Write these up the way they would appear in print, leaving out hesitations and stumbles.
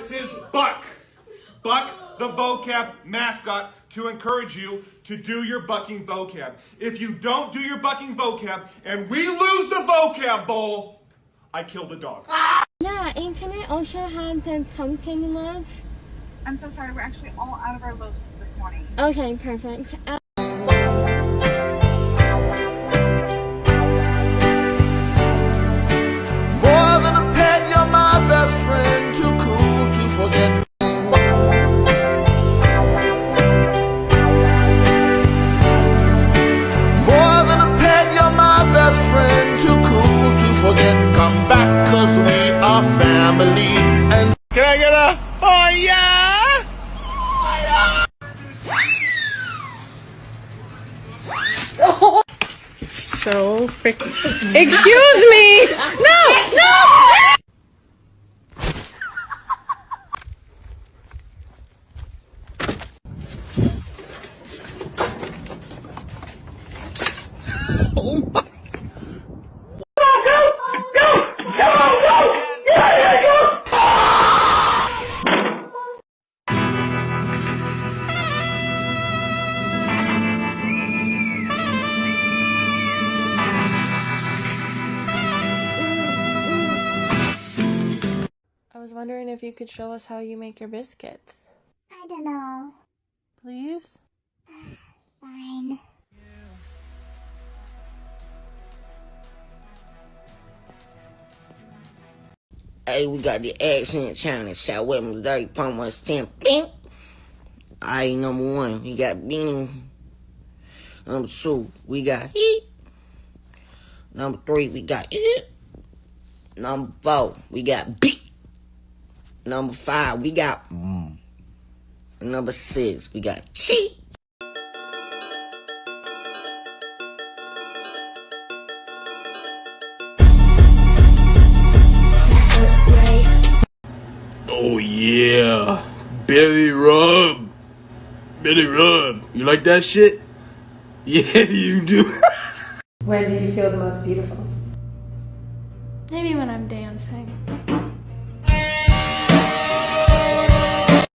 This is Buck. Buck, the vocab mascot, to encourage you to do your bucking vocab. If you don't do your bucking vocab and we lose the vocab bowl, I kill the dog. Yeah, and can I also have the pumpkin loaf? I'm so sorry, we're actually all out of our loaves this morning. Okay, perfect. More than a pet, you're my best friend, too cool to forget. More than a pet, you're my best friend, too cool to forget. Come back, 'cause we are family. And can I get a oh yeah? So freaking. Excuse me! No! No! Oh my. I was wondering if you could show us how you make your biscuits. I don't know. Please? Fine. Hey, we got the accent challenge. Shout with me, dirty pump was 10. Bing. Alright, number 1, we got bean. Number 2, we got heat. Number 3, we got it. Number 4, we got beat. Number 5, we got And number 6, we got cheat. Oh yeah, belly rub. Belly rub. You like that shit? Yeah, you do. When do you feel the most beautiful? Maybe when I'm dancing.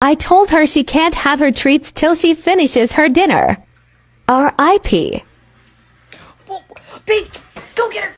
I told her she can't have her treats till she finishes her dinner. R.I.P. Big, go get her!